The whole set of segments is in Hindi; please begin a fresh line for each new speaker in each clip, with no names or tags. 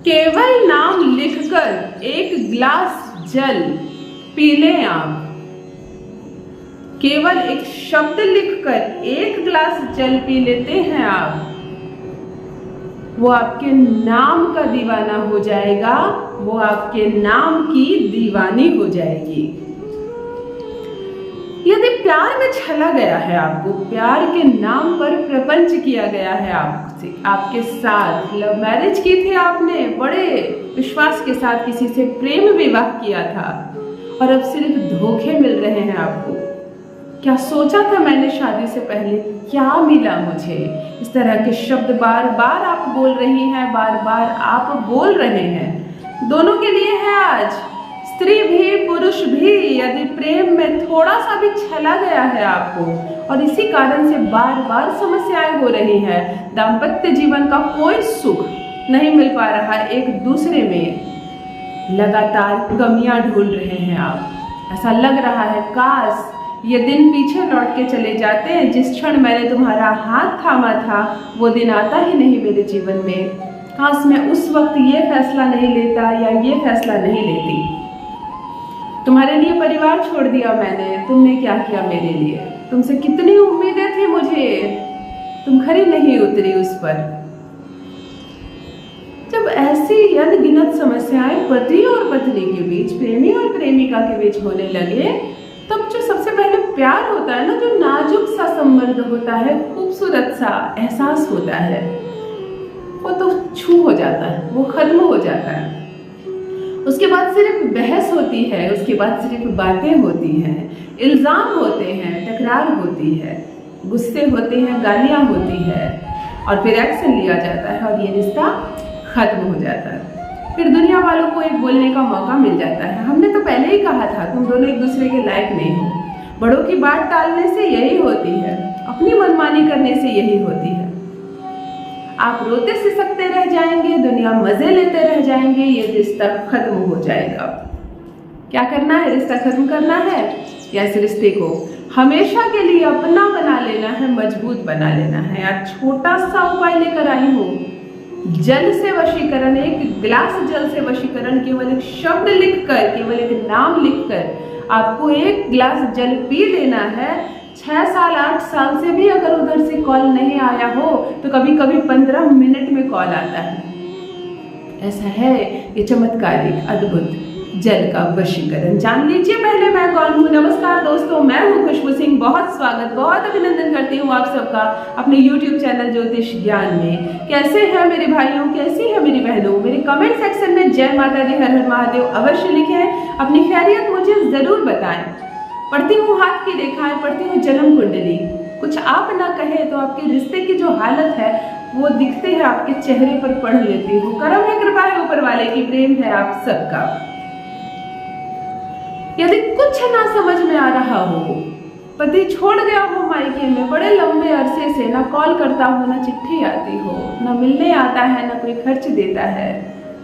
केवल नाम लिखकर एक गिलास जल पी लें आप। केवल एक शब्द लिखकर एक गिलास जल पी लेते हैं आप, वो आपके नाम का दीवाना हो जाएगा, वो आपके नाम की दीवानी हो जाएगी। यदि प्यार में छला गया है आपको, प्यार के नाम पर प्रपंच किया गया है आपसे, आपके साथ लव मैरिज की थी आपने, बड़े विश्वास के साथ किसी से प्रेम विवाह किया था और अब सिर्फ धोखे मिल रहे हैं आपको। क्या सोचा था मैंने शादी से पहले, क्या मिला मुझे? इस तरह के शब्द बार बार आप बोल रही हैं, बार बार आप बोल रहे हैं। दोनों के लिए है आज, स्त्री भी पुरुष भी। यदि प्रेम में थोड़ा सा भी छला गया है आपको और इसी कारण से बार बार समस्याएं हो रही हैं, दाम्पत्य जीवन का कोई सुख नहीं मिल पा रहा, एक दूसरे में लगातार कमियां ढूंढ रहे हैं आप, ऐसा लग रहा है काश ये दिन पीछे लौट के चले जाते हैं। जिस क्षण मैंने तुम्हारा हाथ थामा था वो दिन आता ही नहीं मेरे जीवन में। काश मैं उस वक्त ये फैसला नहीं लेता या ये फैसला नहीं लेती। तुम्हारे लिए परिवार छोड़ दिया मैंने, तुमने क्या किया मेरे लिए? तुमसे कितनी उम्मीदें थी मुझे, तुम खरी नहीं उतरी उस पर। जब ऐसी अनगिनत समस्याएं पति और पत्नी के बीच, प्रेमी और प्रेमिका के बीच होने लगे, तब जो सबसे पहले प्यार होता है ना, जो नाजुक सा संबंध होता है, खूबसूरत सा एहसास होता है, वो तो छू हो जाता है, वो खत्म हो जाता है। उसके बाद सिर्फ बहस होती है, उसके बाद सिर्फ बातें होती हैं, इल्जाम होते हैं, टकरार होती है, गुस्से होते हैं, गालियां होती है और फिर एक्शन लिया जाता है और ये रिश्ता खत्म हो जाता है। फिर दुनिया वालों को एक बोलने का मौका मिल जाता है, हमने तो पहले ही कहा था तुम दोनों एक दूसरे के लायक नहीं हो। बड़ों की बात टालने से यही होती है, अपनी मनमानी करने से यही होती है। आप रोते सिसकते रह जाएंगे, दुनिया मजे लेते रह जाएंगे, ये रिश्ता खत्म हो जाएगा। क्या करना है? रिश्ता खत्म करना है या इस रिश्ते को हमेशा के लिए अपना बना लेना है, मजबूत बना लेना है? यार छोटा सा उपाय लेकर आई हूँ, जल से वशीकरण, एक गिलास जल से वशीकरण। केवल एक शब्द लिखकर, केवल एक नाम लिखकर आपको एक गिलास जल पी लेना है। 6 साल 8 साल से भी अगर उधर से कॉल नहीं आया हो तो कभी कभी 15 मिनट में कॉल आता है। ऐसा है ये चमत्कारिक अद्भुत जल का वशीकरण। जान लीजिए पहले मैं कौन हूँ। नमस्कार दोस्तों, मैं हूँ खुशबू सिंह। बहुत स्वागत, बहुत अभिनंदन करती हूँ आप सबका अपने YouTube चैनल ज्योतिष ज्ञान में। कैसे हैं मेरे भाइयों, कैसी है मेरी बहनों? मेरे कमेंट सेक्शन में जय माता दी, हर हर महादेव अवश्य लिखें, अपनी खैरियत मुझे जरूर बताएं। पढ़ती हूँ हाथ की रेखाएं, पढ़ती हूँ जन्म कुंडली। कुछ आप ना कहे तो आपके रिश्ते की जो हालत है वो दिखते हैं आपके चेहरे पर, पढ़ लेती हूँ। करम है, कृपा है ऊपर वाले की, प्रेम है आप सबका। यदि कुछ ना समझ में आ रहा हो, पति छोड़ गया हो मायके में बड़े लंबे अरसे से, ना कॉल करता हो, ना चिट्ठी आती हो, ना मिलने आता है, ना कोई खर्च देता है,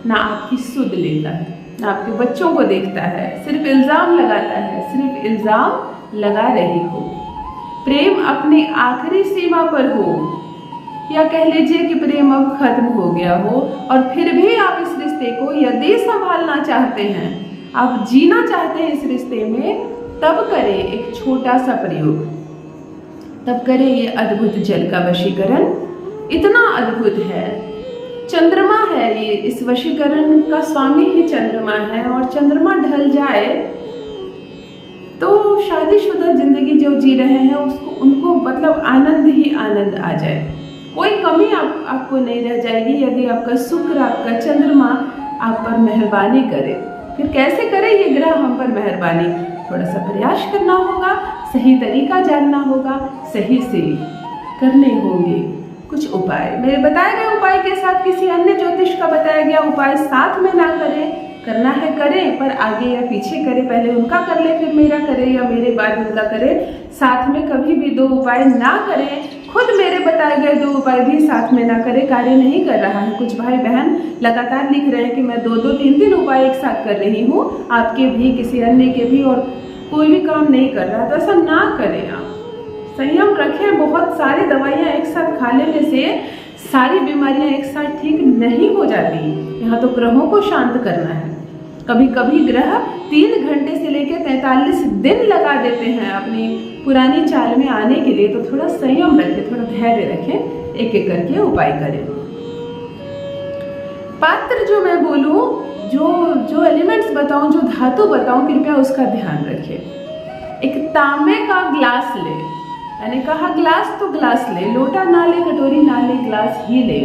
ना आपकी सुध लेता है, ना आपके बच्चों को देखता है, सिर्फ इल्जाम लगाता है, सिर्फ इल्जाम लगा रही हो, प्रेम अपनी आखिरी सीमा पर हो, या कह लीजिए कि प्रेम अब खत्म हो गया हो और फिर भी आप इस रिश्ते को यदि संभालना चाहते हैं, आप जीना चाहते हैं इस रिश्ते में, तब करें एक छोटा सा प्रयोग, तब करें ये अद्भुत जल का वशीकरण। इतना अद्भुत है, चंद्रमा है ये, इस वशीकरण का स्वामी ही चंद्रमा है और चंद्रमा ढल जाए तो शादीशुदा जिंदगी जो जी रहे हैं उसको, उनको मतलब आनंद ही आनंद आ जाए, कोई कमी आपको नहीं रह जाएगी यदि आपका शुक्र, आपका चंद्रमा आप पर मेहरबानी करे। फिर कैसे करें ये ग्रह हम पर मेहरबानी? थोड़ा सा प्रयास करना होगा, सही तरीका जानना होगा, सही से करने होंगे कुछ उपाय। मेरे बताए गए उपाय के साथ किसी अन्य ज्योतिष का बताया गया उपाय साथ में ना करें। करना है करें, पर आगे या पीछे करें, पहले उनका कर ले फिर मेरा करें, या मेरे बाद उनका करें। साथ में कभी भी 2 उपाय ना करें, खुद मेरे बताए गए 2 उपाय भी साथ में ना करें। कार्य नहीं कर रहा है। कुछ भाई बहन लगातार लिख रहे हैं कि मैं 2-2, 3-3 उपाय एक साथ कर रही हूँ, आपके भी, किसी अन्य के भी, और कोई भी काम नहीं कर रहा। तो ऐसा ना करें, आप संयम रखें। बहुत सारी दवाइयाँ एक साथ खा लेने से सारी बीमारियां एक साथ ठीक नहीं हो जाती। यहाँ तो ग्रहों को शांत करना है। कभी कभी ग्रह 3 घंटे से लेकर 43 दिन लगा देते हैं अपनी पुरानी चाल में आने के लिए। तो थोड़ा संयम रखें, थोड़ा धैर्य रखें, एक एक करके उपाय करें। पात्र जो मैं बोलूं, जो एलिमेंट्स बताऊं, जो धातु बताऊं, कृपया उसका ध्यान रखें। एक तांबे का ग्लास ले, मैंने कहा ग्लास तो ग्लास ले, लोटा ना ले, कटोरी ना ले, ग्लास ही ले।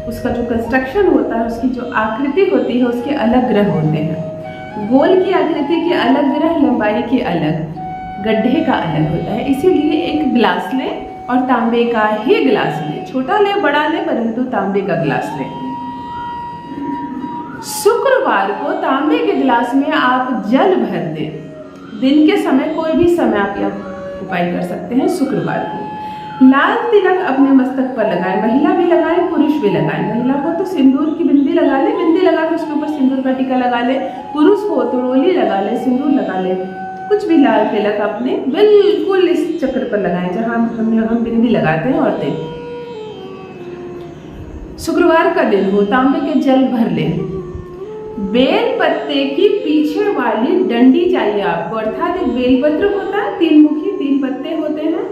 उसका जो कंस्ट्रक्शन होता है, उसकी जो आकृति होती है, उसके अलग ग्रह होते हैं। गोल की आकृति के अलग ग्रह, लंबाई के अलग, गड्ढे का अलग होता है। इसीलिए एक ग्लास ले और तांबे का ही ग्लास ले, छोटा ले बड़ा ले, परंतु तांबे का ग्लास ले। शुक्रवार को तांबे के ग्लास में आप जल भर दें। दिन के समय, कोई भी समय आप यह उपाय कर सकते हैं। शुक्रवार को लाल तिलक अपने मस्तक पर लगाएं, महिला भी लगाएं, पुरुष भी लगाएं। महिला हो तो सिंदूर की बिंदी लगा ले, बिंदी लगा के उसके ऊपर सिंदूर का टीका लगा ले। पुरुष हो तो रोली लगा ले, सिंदूर लगा ले, कुछ भी लाल तिलक अपने बिल्कुल इस चक्र पर लगाएं जहां हम बिंदी लगाते हैं औरतें। शुक्रवार का दिन हो, तांबे के जल भर ले। बेल पत्ते की पीछे वाली डंडी चाहिए आपको, अर्थात एक बेलपत्र होता है, 3 मुखी, 3 पत्ते होते हैं।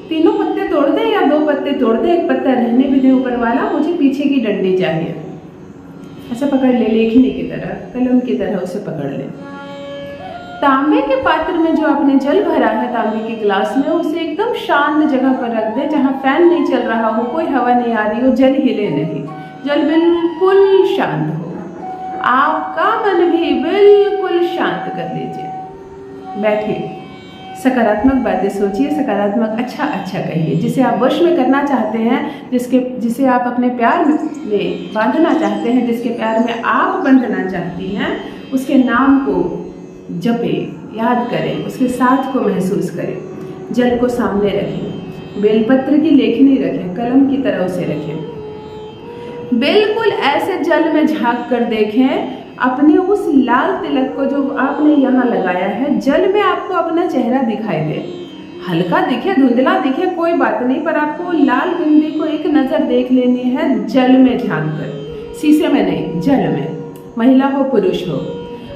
तीनों पत्ते तोड़ दे या 2 पत्ते तोड़ दे, एक पत्ता रहने भी दे ऊपर वाला, मुझे पीछे की डंडी चाहिए। ऐसा पकड़ ले, लेखनी की तरह, कलम की तरह उसे पकड़ ले। तांबे के पात्र में जो आपने जल भरा है, तांबे के ग्लास में, उसे एकदम शांत जगह पर रख दे, जहां फैन नहीं चल रहा हो, कोई हवा नहीं आ रही हो, जल हिले नहीं, जल बिल्कुल शांत हो। आपका मन भी बिल्कुल शांत कर लीजिए। बैठिए, सकारात्मक बातें सोचिए, सकारात्मक अच्छा कहिए। जिसे आप वश में करना चाहते हैं, जिसे आप अपने प्यार में बांधना चाहते हैं, जिसके प्यार में आप बंधना चाहती हैं, उसके नाम को जपे, याद करें, उसके साथ को महसूस करें। जल को सामने रखें, बेलपत्र की लेखनी रखें, कलम की तरह उसे रखें। बिल्कुल ऐसे जल में झांक कर देखें अपने उस लाल तिलक को जो आपने यहाँ लगाया है। जल में आपको अपना चेहरा दिखाई दे, हल्का दिखे, धुंधला दिखे, कोई बात नहीं, पर आपको लाल बिंदी को एक नज़र देख लेनी है जल में झांक कर, शीशे में नहीं, जल में। महिला हो पुरुष हो,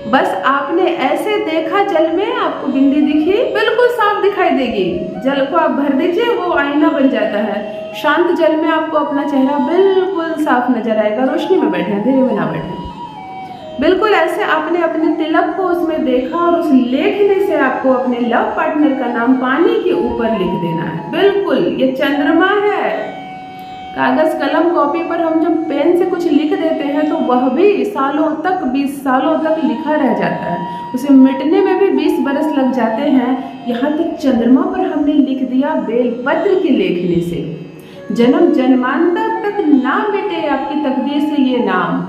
बस आपने ऐसे देखा जल में, आपको बिंदी दिखी, बिल्कुल साफ दिखाई देगी। जल को आप भर दीजिए, वो आईना बन जाता है। शांत जल में आपको अपना चेहरा बिल्कुल साफ नजर आएगा। रोशनी में बैठे, अंधेरे में ना बैठे। बिल्कुल ऐसे आपने अपने तिलक को उसमें देखा और उस लेखनी से आपको अपने लव पार्टनर का नाम पानी के ऊपर लिख देना है। बिल्कुल, ये चंद्रमा है। कागज, कलम, कॉपी पर हम जब पेन से कुछ लिख देते हैं तो वह भी सालों तक, 20 सालों तक लिखा रह जाता है। उसे मिटने में भी 20 बरस लग जाते हैं। यहाँ तो चंद्रमा पर हमने लिख दिया बेलपत्र की लेखनी से। जन्म जन्मांतर तक ना मिटे आपकी तकदीर से ये नाम।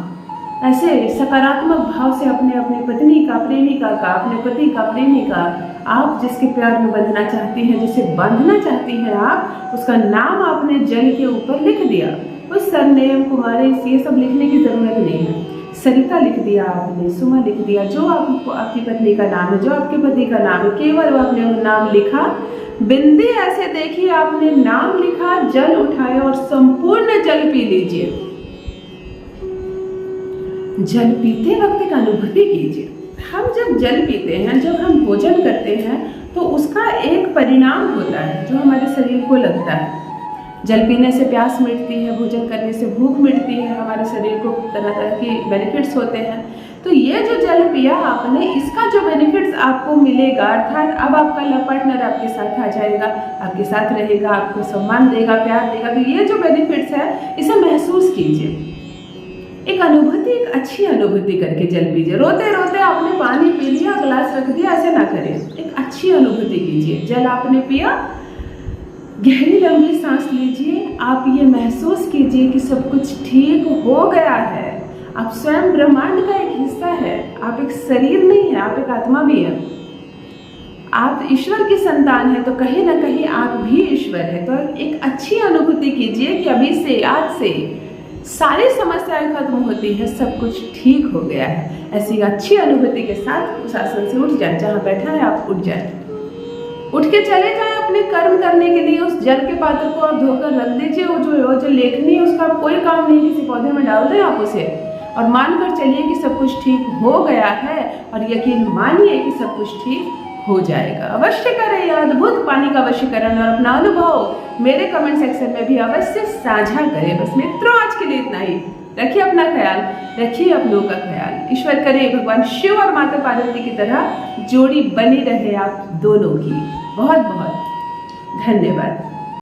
ऐसे सकारात्मक भाव से अपने पत्नी का, प्रेमिका का, अपने पति का, प्रेमी का, आप जिसके प्यार में बंधना चाहती हैं, जिसे बांधना चाहती हैं आप, उसका नाम आपने जल के ऊपर लिख दिया। कोई सरनेम, कुमारी, ये सब लिखने की जरूरत नहीं है। सरिता लिख दिया आपने, सुमा लिख दिया, जो आपको आपकी पत्नी का नाम है, जो आपके पति का नाम है, केवल वो आपने नाम लिखा। बिंदी ऐसे देखी, आपने नाम लिखा, जल उठाए और संपूर्ण जल पी लीजिए। जल पीते वक्त एक अनुभूति कीजिए। हम जब जल पीते हैं, जब हम भोजन करते हैं, तो उसका एक परिणाम होता है जो हमारे शरीर को लगता है। जल पीने से प्यास मिटती है, भोजन करने से भूख मिटती है, हमारे शरीर को तरह तरह के बेनिफिट्स होते हैं। तो ये जो जल पिया आपने, इसका जो बेनिफिट्स आपको मिलेगा, अर्थात अब आपका लव पार्टनर आपके साथ आ जाएगा, आपके साथ रहेगा, आपको सम्मान देगा, प्यार देगा। तो ये जो बेनिफिट्स है, इसे महसूस कीजिए। एक अनुभूति, एक अच्छी अनुभूति करके जल पीजिए। रोते रोते आपने पानी पी लिया, गिलास रख दिया, ऐसे ना करें। एक अच्छी अनुभूति कीजिए। जल आपने पिया, गहरी लंबी सांस लीजिए। आप ये महसूस कीजिए कि सब कुछ ठीक हो गया है। आप स्वयं ब्रह्मांड का एक हिस्सा है। आप एक शरीर नहीं है, आप एक आत्मा भी है। आप ईश्वर की संतान है, तो कहीं ना कहीं आप भी ईश्वर है। तो एक अच्छी अनुभूति कीजिए कि अभी से, आज से सारी समस्याएं खत्म होती है, सब कुछ ठीक हो गया है। ऐसी अच्छी अनुभूति के साथ उस आसन से उठ जाए, जहाँ बैठा है आप उठ जाए। उठ के चले जाएं अपने कर्म करने के लिए। उस जल के पात्र को आप धोकर रख दीजिए। वो जो लेखनी है उसका कोई काम नहीं, किसी पौधे में डाल दें आप उसे, और मानकर चलिए कि सब कुछ ठीक हो गया है, और यकीन मानिए कि सब कुछ ठीक हो जाएगा। अवश्य करें यह अद्भुत पानी का वशीकरण, और अपना अनुभव मेरे कमेंट सेक्शन में भी अवश्य साझा करें। बस मित्रों, आज के लिए इतना ही। रखिए अपना ख्याल, रखिए अपनों का ख्याल। ईश्वर करे भगवान शिव और माता पार्वती की तरह जोड़ी बनी रहे आप दोनों की। बहुत बहुत धन्यवाद।